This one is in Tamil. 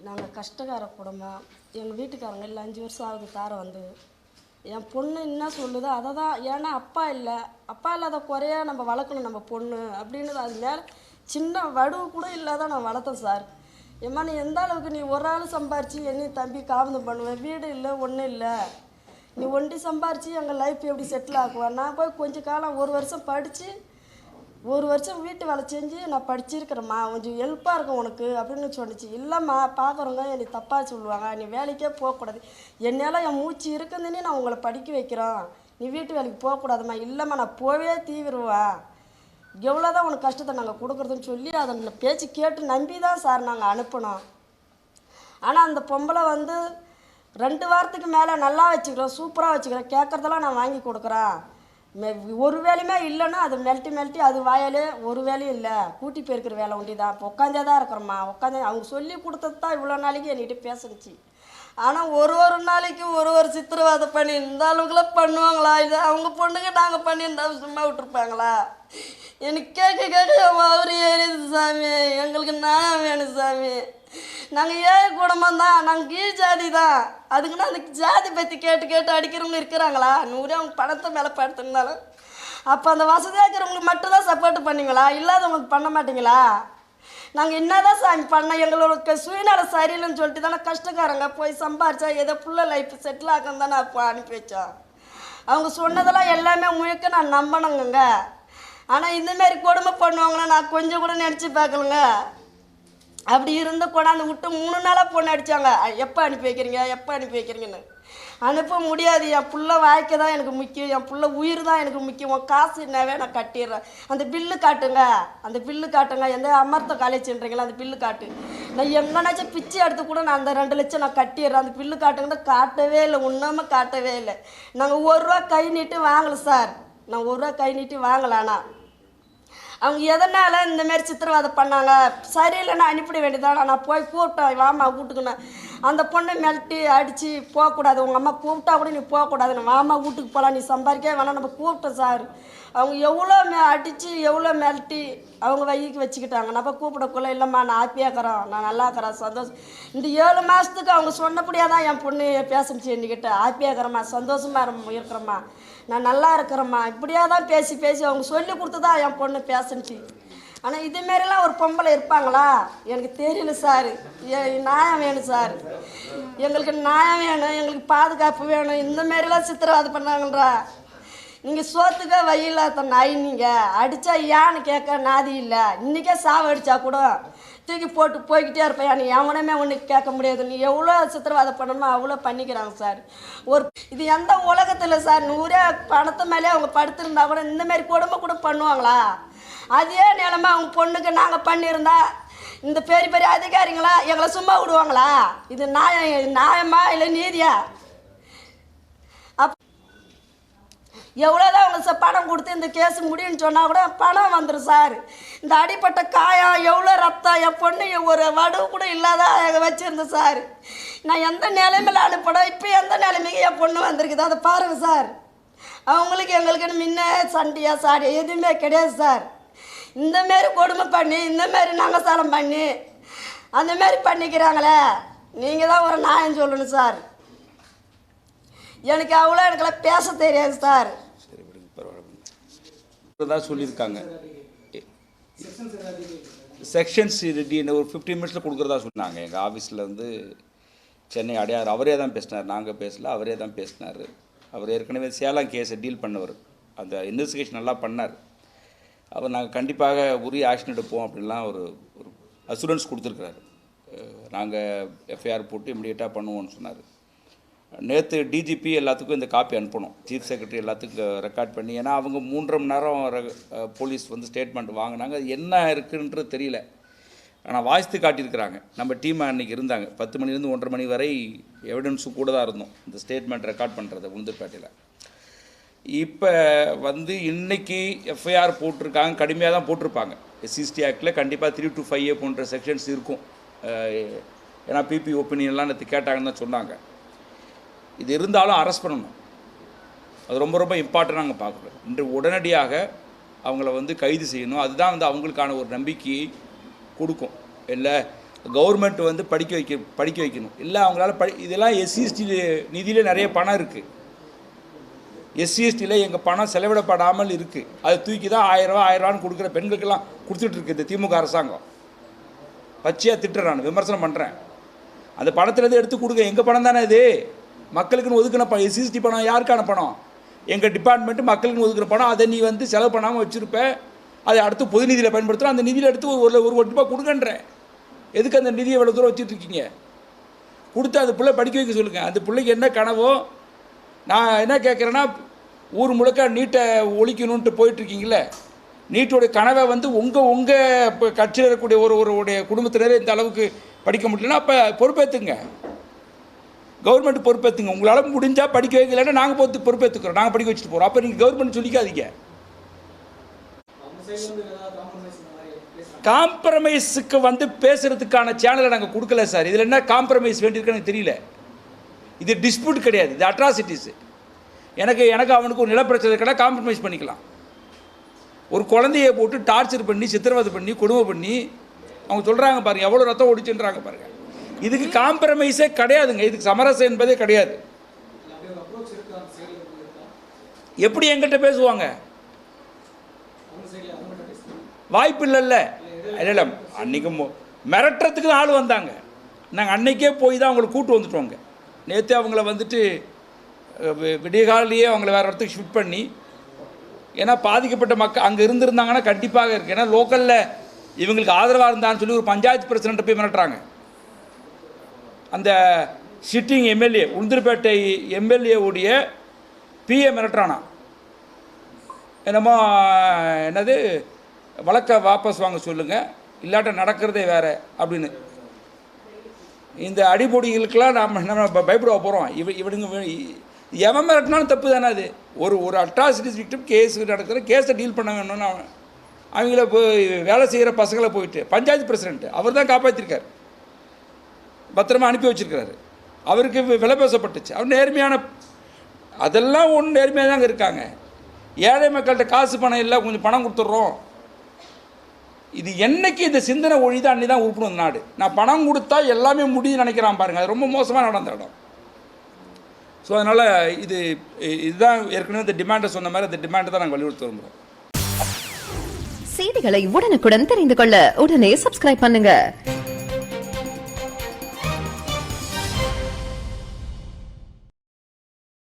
நாங்கள் கஷ்டக்கார குடும்பம். எங்கள் வீட்டுக்காரங்க இல்லை 5 வருஷம் ஆகுது தார வந்து. என் பொண்ணு என்ன சொல்லுதோ அதை தான். ஏன்னா அப்பா இல்லை, அப்பா இல்லாத குறையா நம்ம வளர்க்கணும் நம்ம பொண்ணு அப்படின்னு அது மேலே சின்ன வடுவு கூட இல்லாத நான் வளர்த்தேன் சார். ஏம்மா நீ எந்த அளவுக்கு நீ ஒரு ஆள் சம்பாரித்து என்னையும் தம்பி காவந்தம் பண்ணுவேன், வீடு இல்லை ஒன்றும் இல்லை, நீ ஒண்டி சம்பாரித்து எங்கள் லைஃப் எப்படி செட்டில் ஆக்குவேன். நான் போய் கொஞ்ச காலம் 1 வருஷம் படித்து 1 வருஷம் வீட்டு வேலை செஞ்சு நான் படிச்சிருக்கிறேம்மா, கொஞ்சம் ஹெல்ப்பாக இருக்கும் உனக்கு அப்படின்னு சொன்னிச்சு. இல்லைம்மா பார்க்குறவங்க என்னை தப்பாக சொல்லுவாங்க, நீ வேலைக்கே போகக்கூடாது, என்னால் என் மூச்சு இருக்குதுன்னு நான் உங்களை படிக்க வைக்கிறோம், நீ வீட்டு வேலைக்கு போகக்கூடாதும்மா. இல்லைம்மா நான் போவே தீவிருவேன், எவ்வளோதான் உனக்கு கஷ்டத்தை நாங்கள் கொடுக்குறதுன்னு சொல்லி அதை பேச்சு கேட்டு நம்பி தான் சார் நாங்கள் அனுப்பினோம். ஆனால் அந்த பொம்பளை வந்து 2 வாரத்துக்கு மேலே நல்லா வச்சுக்கிறோம், சூப்பராக வச்சுக்கிறேன், கேட்குறதெல்லாம் நான் வாங்கி கொடுக்குறேன், ஒரு வேலையுமே இல்லைன்னா அது மெல்ட்டி அது வாயாலே ஒரு வேலையும் இல்லை, கூட்டி போயிருக்கிற வேலை ஒண்டி தான். இப்போ உட்காந்தே தான் இருக்கிறோம்மா, உட்காந்து அவங்க சொல்லி கொடுத்தது தான் இவ்வளோ நாளைக்கு என்கிட்ட பேசுனுச்சு. ஆனால் ஒரு நாளைக்கு ஒரு சித்திரவாதை பண்ணி இந்த அளவுக்குலாம் பண்ணுவாங்களா? இல்லை அவங்க பொண்ணுங்க நாங்கள் பண்ணியிருந்தா சும்மா விட்டுருப்பாங்களா? எனக்கு கேட்க அவரு ஏறிது சாமி, எங்களுக்கு நியாயம் வேணும் சாமி. நாங்கள் ஏழை குடும்பம் தான், நாங்கள் கீழ் ஜாதி தான், அதுக்குன்னா அந்த ஜாதி பற்றி கேட்டு அடிக்கிறவங்க இருக்கிறாங்களா? 100 அவங்க பணத்தை மேலே படுத்திருந்தாலும் அப்போ அந்த வசதியாக இருக்கிறவங்களுக்கு மட்டும்தான் சப்போர்ட் பண்ணிங்களா? இல்லாதவங்களுக்கு பண்ண மாட்டிங்களா? நாங்கள் என்னதான் சாமி பண்ண, எங்களோட சுயநல சரியில்லைன்னு சொல்லிட்டு தானே கஷ்டக்காரங்க போய் சம்பாரிச்சா ஏதோ புள்ள லைஃப் செட்டில் ஆக்கணும் தானே அப்போ அனுப்பி வச்சோம். அவங்க சொன்னதெல்லாம் எல்லாமே முழுக்க நான் நம்பணுங்க. ஆனால் இந்தமாரி கொடுமை பண்ணுவாங்களா நான் கொஞ்சம் கூட நினச்சி பார்க்கலங்க. அப்படி இருந்து கொண்டாந்து விட்டு 3 நாளாக பொண்ணு அடித்தாங்க. எப்போ அனுப்பி வைக்கிறீங்கன்னு. அனுப்ப முடியாது, என் புள்ள வாழ்க்கை தான் எனக்கு முக்கியம், என் புள்ள உயிர் தான் எனக்கு முக்கியம், உன் காசு என்னவே நான் கட்டிடுறேன், அந்த பில்லு காட்டுங்க, எந்த அமர்த்த காலேஜ்ன்றீங்களா அந்த பில்லு காட்டு, நான் எங்கேனாச்சும் பிச்சை எடுத்து கூட நான் அந்த 2 லட்சம் நான் கட்டிடுறேன், அந்த பில்லு காட்டுங்கன்னா காட்டவே இல்லை, ஒன்றுமே காட்டவே இல்லை. நாங்கள் 1 ரூபா கை நீட்டி வாங்கலை சார், நான் 1 ரூபா கை நீட்டி வாங்கலாண்ணா. அவங்க எதனால் இந்தமாரி சித்திரவதை பண்ணாங்க, சரியில்லைன்னா அனுப்பிட வேண்டியதானா? நான் போய் கூப்பிட்டேன், வாமா வீட்டுக்குன்னு. அந்த பொண்ணை மிரட்டி அடித்து போகக்கூடாது, உங்கள் அம்மா கூப்பிட்டா கூட நீ போகக்கூடாதுன்னு, வாமா வீட்டுக்கு போகலாம், நீ சம்பாதிக்கவே வேணாம், நம்ம கூப்பிட்டோம் சார். அவங்க எவ்வளோ அடித்து எவ்வளோ மிரட்டி அவங்க வைக்கு வச்சுக்கிட்டாங்க. நம்ம கூப்பிடக்குள்ள இல்லைம்மா நான் ஹாப்பியாக்கிறோம், நான் நல்லா இருக்கிறேன், சந்தோஷம். இந்த 7 மாதத்துக்கு அவங்க சொன்னபடியாக தான் என் பொண்ணு பேசணுச்சு என்கிட்ட, ஹாப்பியாகிறம்மா, சந்தோஷமாக இருக்கிறம்மா, நான் நல்லா இருக்கிறேம்மா, இப்படியாக தான் பேசி அவங்க சொல்லி கொடுத்து தான் என் பொண்ணு பேசணுச்சு. ஆனால் இதுமாரிலாம் ஒரு பொம்பளை இருப்பாங்களா? எனக்கு தெரியல சார். நியாயம் வேணும் சார், எங்களுக்கு நியாயம் வேணும், எங்களுக்கு பாதுகாப்பு வேணும். இந்தமாரிலாம் சித்திரவதை பண்ணாங்கன்றா. நீங்கள் சோத்துக்கே வயியில்லாத நாய், நீங்கள் அடித்தா ஏன்னு கேட்க நாதி இல்லை, இன்றைக்கே சாவு அடித்தா கூட தூக்கி போட்டு போய்கிட்டே இருப்பேன், நீ எவனமே ஒன்று கேட்க முடியாது, நீ எவ்வளோ சித்திரவதை பண்ணணுமோ அவ்வளோ பண்ணிக்கிறாங்க சார். இது எந்த உலகத்தில் சார் 100 பணத்து மேலே அவங்க படுத்திருந்தா கூட இந்தமாரி கொடுமை கூட பண்ணுவாங்களா? அதே நிலமை அவங்க பொண்ணுக்கு நாங்கள் பண்ணியிருந்தா இந்த பெரிய அதிகாரிங்களா எங்களை சும்மா விடுவாங்களா? இது நியாயமா இல்லை நீதியா? எவ்வளோதான் அவங்க பணம் கொடுத்து இந்த கேஸ் முடியும்னு சொன்னால் கூட பணம் வந்துடும் சார். இந்த அடிப்பட்ட காயம் எவ்வளோ ரத்தம், என் பொண்ணு ஒரு வடுவு கூட இல்லாத வச்சுருந்தேன் சார். நான் எந்த நிலைமையில் அனுப்பணும், இப்போ எந்த நிலைமைக்கு என் பொண்ணு வந்திருக்குது அதை பாருங்கள் சார். அவங்களுக்கு எங்களுக்குன்னு முன்ன சண்டையா சாடியா எதுவுமே கிடையாது சார். இந்தமாரி கொடுமை பண்ணி இந்தமாரி நங்கசாலம் பண்ணி அந்தமாரி பண்ணிக்கிறாங்களே, நீங்கள் தான் ஒரு நியாயம் சொல்லணும் சார். எனக்கு எனக்கெல்லாம் பேச தெரியாது சார். சரி விடுங்க, பரவாயில்ல. சொல்லியிருக்காங்க செக்ஷன்ஸ் ஒரு 15 மினிட்ஸில் கொடுக்குறதா சொன்னாங்க. எங்கள் ஆஃபீஸில் வந்து சென்னை அடையார் அவரே தான் பேசினார், நாங்கள் பேசல, அவரே தான் பேசினார். அவர் ஏற்கனவே சேலம் கேஸை டீல் பண்ணவர், அந்த இன்வெஸ்டிகேஷன் நல்லா பண்ணார். அவர் நாங்கள் கண்டிப்பாக உரிய ஆக்ஷன் எடுப்போம் அப்படின்லாம் ஒரு அசூரன்ஸ் கொடுத்துருக்குறாரு. நாங்கள் எஃப்ஐஆர் போட்டு இமிடியேட்டாக பண்ணுவோம்னு சொன்னார். நேற்று டிஜிபி எல்லாத்துக்கும் இந்த காப்பி அனுப்பணும், சீஃப் செக்ரட்டரி எல்லாத்துக்கும் ரெக்கார்ட் பண்ணி. ஏன்னா அவங்க 3.5 மணி நேரம் போலீஸ் வந்து ஸ்டேட்மெண்ட் வாங்கினாங்க, அது என்ன இருக்குன்றது தெரியல. ஆனால் வாய்ஸ்து காட்டியிருக்கிறாங்க. நம்ம டீம் அன்றைக்கி இருந்தாங்க 10 மணிலேருந்து 1:30 மணி வரை எவிடன்ஸும் கூட தான் இருந்தோம் இந்த ஸ்டேட்மெண்ட் ரெக்கார்ட் பண்ணுறது உளுந்தூர்பேட்டையில். இப்போ வந்து இன்றைக்கி எஃப்ஐஆர் போட்டிருக்காங்க, கடுமையாக தான் போட்டிருப்பாங்க. எஸ்சிஎஸ்டி ஆக்டில் கண்டிப்பாக 3 to 5A போன்ற செக்ஷன்ஸ் இருக்கும். ஏன்னா பிபி ஒப்பீனியன்லாம் நேற்று கேட்டாங்கன்னு தான் சொன்னாங்க. இது இருந்தாலும் அரெஸ்ட் பண்ணணும், அது ரொம்ப ரொம்ப இம்பார்ட்டன்ட். நாங்கள் பார்க்குறோம் இன்று உடனடியாக அவங்கள வந்து கைது செய்யணும். அதுதான் வந்து அவங்களுக்கான ஒரு நம்பிக்கையை கொடுக்கும். இல்லை கவர்மெண்ட் வந்து படிக்க வைக்கணும். இல்லை அவங்களால இதெல்லாம் எஸ்சிஎஸ்டி நிதியில் நிறைய பணம் இருக்குது. எஸ்சிஎஸ்டியில் எங்கள் பணம் செலவிடப்படாமல் இருக்குது. அதை தூக்கி தான் 1000 கொடுக்குற பெண்களுக்கெல்லாம் கொடுத்துட்ருக்கு இந்த திமுக அரசாங்கம். பச்சையாக திட்டுறேன், நான் விமர்சனம் பண்ணுறேன். அந்த பணத்துலேருந்து எடுத்து கொடுங்க. எங்கள் பணம் தானே இது, மக்களுக்குன்னு ஒதுக்கின பணம். எஸ்சிஎஸ்டி பணம் யாருக்கான பணம்? எங்கள் டிபார்ட்மெண்ட்டு மக்களுக்குன்னு ஒதுக்குற பணம். அதை நீ வந்து செலவு பண்ணாமல் வச்சுருப்ப, அதை அடுத்து பொது நிதியில் பயன்படுத்துகிறோம். அந்த நிதியில் எடுத்து ஒரு கோடி ரூபாய் கொடுங்கன்றேன். எதுக்கு அந்த நிதியை எவ்வளோ தூரம் வச்சுட்ருக்கீங்க? கொடுத்து அந்த பிள்ளை படிக்க வைக்க சொல்லுங்கள். அந்த பிள்ளைக்கு என்ன கனவோ, நான் என்ன கேட்குறேன்னா, ஊர் முழுக்க நீட்டை ஒழிக்கணுன்ட்டு போயிட்டுருக்கீங்களே, நீட்டோடைய கனவை வந்து உங்கள் இப்போ கட்சியில் இருக்கக்கூடிய ஒருடைய குடும்பத்தினரே இந்த அளவுக்கு படிக்க முடியலன்னா அப்போ பொறுப்பேற்றுங்க. கவர்மெண்ட் பொறுப்பேற்றுங்க. உங்களால் முடிஞ்சால் படிக்க வைக்கலைன்னா நாங்கள் பொறுப்பேற்றுக்கிறோம், நாங்கள் படிக்க வச்சுட்டு போகிறோம். அப்போ நீங்கள் கவர்மெண்ட் சொல்லிக்காதீங்க. காம்ப்ரமைஸுக்கு வந்து பேசுகிறதுக்கான சேனலை நாங்கள் கொடுக்கல சார். இதில் என்ன காம்ப்ரமைஸ் வேண்டியிருக்குன்னு எனக்கு தெரியல. இது டிஸ்பியூட் கிடையாது, இது அட்ராசிட்டிஸு. எனக்கு அவனுக்கு ஒரு நிலப்பிரச்சனை கிடையாது, காம்ப்ரமைஸ் பண்ணிக்கலாம். ஒரு குழந்தையை போட்டு டார்ச்சர் பண்ணி, சித்திரவதை பண்ணி, கொடுமை பண்ணி, அவங்க சொல்கிறாங்க பாருங்கள், எவ்வளோ ரத்தம் ஓடிச்சுன்றாங்க பாருங்கள். இதுக்கு காம்ப்ரமைஸே கிடையாதுங்க, இதுக்கு சமரசம் என்பதே கிடையாது. எப்படி எங்கிட்ட பேசுவாங்க? வாய்ப்பு இல்லைல்ல. இல்லை, அன்றைக்கி மிரட்டுறதுக்கு ஆள் வந்தாங்க. நாங்கள் அன்றைக்கே போய் தான் அவங்களை கூட்டு வந்துட்டோங்க. நேற்று அவங்கள வந்துட்டு விடியகாலையே அவங்கள வேறு இடத்துக்கு ஷிஃப்ட் பண்ணி, ஏன்னா பாதிக்கப்பட்ட மக்கள் அங்கே இருந்திருந்தாங்கன்னா கண்டிப்பாக இருக்குது. ஏன்னா லோக்கலில் இவங்களுக்கு ஆதரவாக இருந்தான்னு சொல்லி ஒரு பஞ்சாயத்து பிரசிடண்ட்டை போய் மிரட்டுறாங்க. அந்த சிட்டிங் எம்எல்ஏ, உளுந்தூர்பேட்டை எம்எல்ஏவுடைய பிஏ மிரட்டுறானா, என்னது வழக்கை வாபஸ் வாங்க சொல்லுங்கள், இல்லாட்ட நடக்கிறதே வேறு அப்படின்னு. இந்த அடிப்பொடிகளுக்கெல்லாம் நம்ம பயப்பட போகிறோம். இவனுங்க எவன் மிரட்டினாலும் தப்பு தானே அது. ஒரு அட்ராசிட்டிஸ் விக்டிம் கேஸ் நடக்கிற கேஸை டீல் பண்ண வேணும்னு அவங்கள போய் வேலை செய்கிற பசங்களை போயிட்டு பஞ்சாயத்து பிரசிடென்ட் அவர் தான் காப்பாற்றிருக்கார், பத்திரமா அனுப்பி வச்சுருக்கிறாரு. அவருக்கு விலை பேசப்பட்டுச்சு. அவர் நேர்மையான, அதெல்லாம் ஒன்றும் நேர்மையாக தாங்க இருக்காங்க. ஏழை மக்கள்கிட்ட காசு பணம் இல்லை, கொஞ்சம் பணம் கொடுத்துட்றோம். இது என்னைக்கு இந்த சிந்தனை ஒழிதான் அன்னி தான் உருப்பணும் நாடு. நான் பணம் கொடுத்தா எல்லாமே முடியும்னு நினைக்கிறான் பாருங்கள், அது ரொம்ப மோசமாக நடந்த இடம். ஸோ அதனால் இதுதான் ஏற்கனவே இந்த டிமாண்டை சொன்ன மாதிரி அந்த டிமாண்டை தான் நாங்கள் வலியுறுத்த விரும்புகிறோம். செய்திகளை உடனுக்குடன் தெரிந்து கொள்ள உடனே சப்ஸ்கிரைப் பண்ணுங்க.